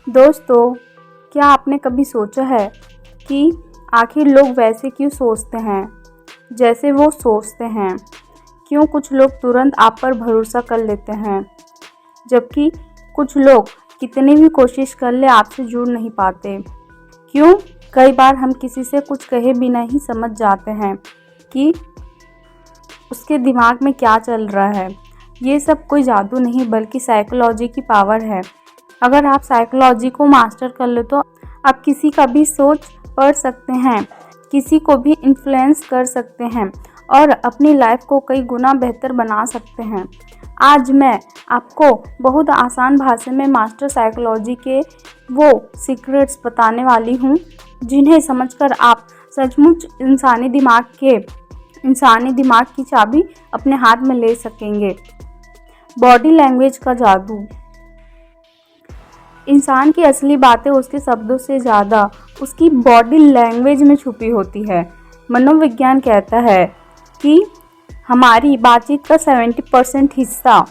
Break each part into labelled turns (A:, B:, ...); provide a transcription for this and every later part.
A: दोस्तों, क्या आपने कभी सोचा है कि आखिर लोग वैसे क्यों सोचते हैं जैसे वो सोचते हैं? क्यों कुछ लोग तुरंत आप पर भरोसा कर लेते हैं, जबकि कुछ लोग कितनी भी कोशिश कर ले आपसे जुड़ नहीं पाते? क्यों कई बार हम किसी से कुछ कहे बिना ही समझ जाते हैं कि उसके दिमाग में क्या चल रहा है? ये सब कोई जादू नहीं बल्कि साइकोलॉजी की पावर है। अगर आप साइकोलॉजी को मास्टर कर लो तो आप किसी का भी सोच पढ़ सकते हैं, किसी को भी इन्फ्लुएंस कर सकते हैं और अपनी लाइफ को कई गुना बेहतर बना सकते हैं। आज मैं आपको बहुत आसान भाषा में मास्टर साइकोलॉजी के वो सीक्रेट्स बताने वाली हूँ जिन्हें समझकर आप सचमुच इंसानी दिमाग की चाबी अपने हाथ में ले सकेंगे। बॉडी लैंग्वेज का जादू। इंसान की असली बातें उसके शब्दों से ज़्यादा उसकी बॉडी लैंग्वेज में छुपी होती है। मनोविज्ञान कहता है कि हमारी बातचीत का 70% हिस्सा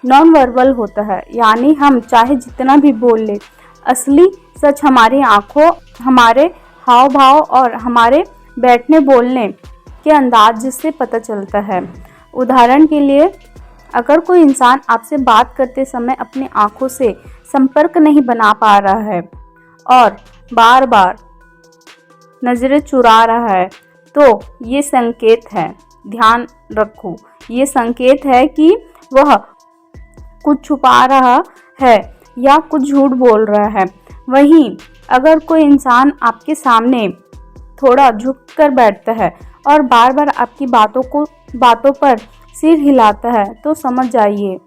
A: नॉन वर्बल होता है, यानी हम चाहे जितना भी बोल ले, असली सच हमारी आँखों, हमारे हाव भाव और हमारे बैठने बोलने के अंदाज से पता चलता है। उदाहरण के लिए, अगर कोई इंसान आपसे बात करते समय अपनी आँखों से संपर्क नहीं बना पा रहा है और बार बार नज़रें चुरा रहा है, तो ये संकेत है, ध्यान रखो, ये संकेत है कि वह कुछ छुपा रहा है या कुछ झूठ बोल रहा है। वहीं अगर कोई इंसान आपके सामने थोड़ा झुक कर बैठता है और बार बार आपकी बातों पर सिर हिलाता है, तो समझ जाइए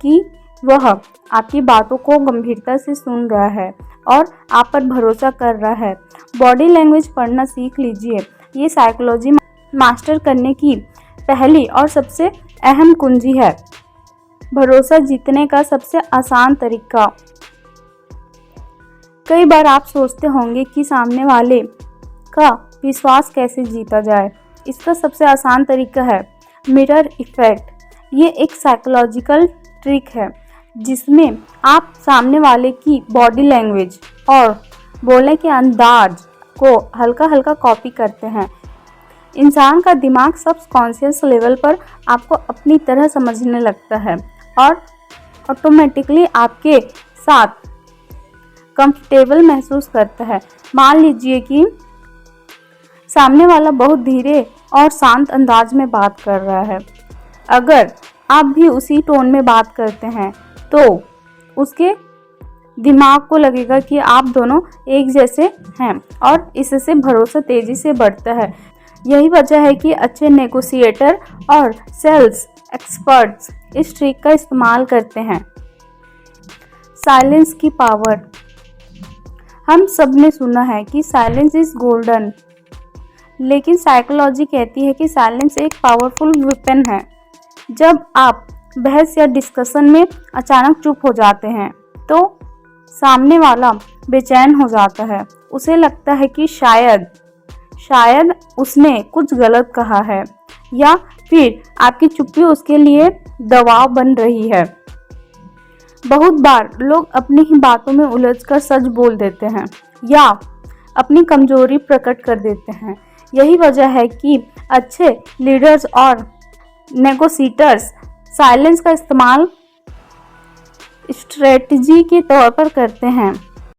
A: कि वह आपकी बातों को गंभीरता से सुन रहा है और आप पर भरोसा कर रहा है। बॉडी लैंग्वेज पढ़ना सीख लीजिए। ये साइकोलॉजी मास्टर करने की पहली और सबसे अहम कुंजी है। भरोसा जीतने का सबसे आसान तरीका। कई बार आप सोचते होंगे कि सामने वाले का विश्वास कैसे जीता जाए। इसका सबसे आसान तरीका है मिरर इफ़ेक्ट। ये एक साइकोलॉजिकल ट्रिक है जिसमें आप सामने वाले की बॉडी लैंग्वेज और बोलने के अंदाज को हल्का हल्का कॉपी करते हैं। इंसान का दिमाग सबकॉन्शियस लेवल पर आपको अपनी तरह समझने लगता है और ऑटोमेटिकली आपके साथ कंफर्टेबल महसूस करता है। मान लीजिए कि सामने वाला बहुत धीरे और शांत अंदाज में बात कर रहा है। अगर आप भी उसी टोन में बात करते हैं तो उसके दिमाग को लगेगा कि आप दोनों एक जैसे हैं और इससे भरोसा तेज़ी से बढ़ता है। यही वजह है कि अच्छे नेगोशिएटर और सेल्स एक्सपर्ट्स इस ट्रिक का इस्तेमाल करते हैं। साइलेंस की पावर। हम सब ने सुना है कि साइलेंस इज़ गोल्डन, लेकिन साइकोलॉजी कहती है कि साइलेंस एक पावरफुल वेपन है। जब आप बहस या डिस्कशन में अचानक चुप हो जाते हैं तो सामने वाला बेचैन हो जाता है। उसे लगता है कि शायद उसने कुछ गलत कहा है या फिर आपकी चुप्पी उसके लिए दबाव बन रही है। बहुत बार लोग अपनी ही बातों में उलझकर सच बोल देते हैं या अपनी कमजोरी प्रकट कर देते हैं। यही वजह है कि अच्छे लीडर्स और नेगोशिएटर्स साइलेंस का इस्तेमाल स्ट्रेटजी के तौर पर करते हैं।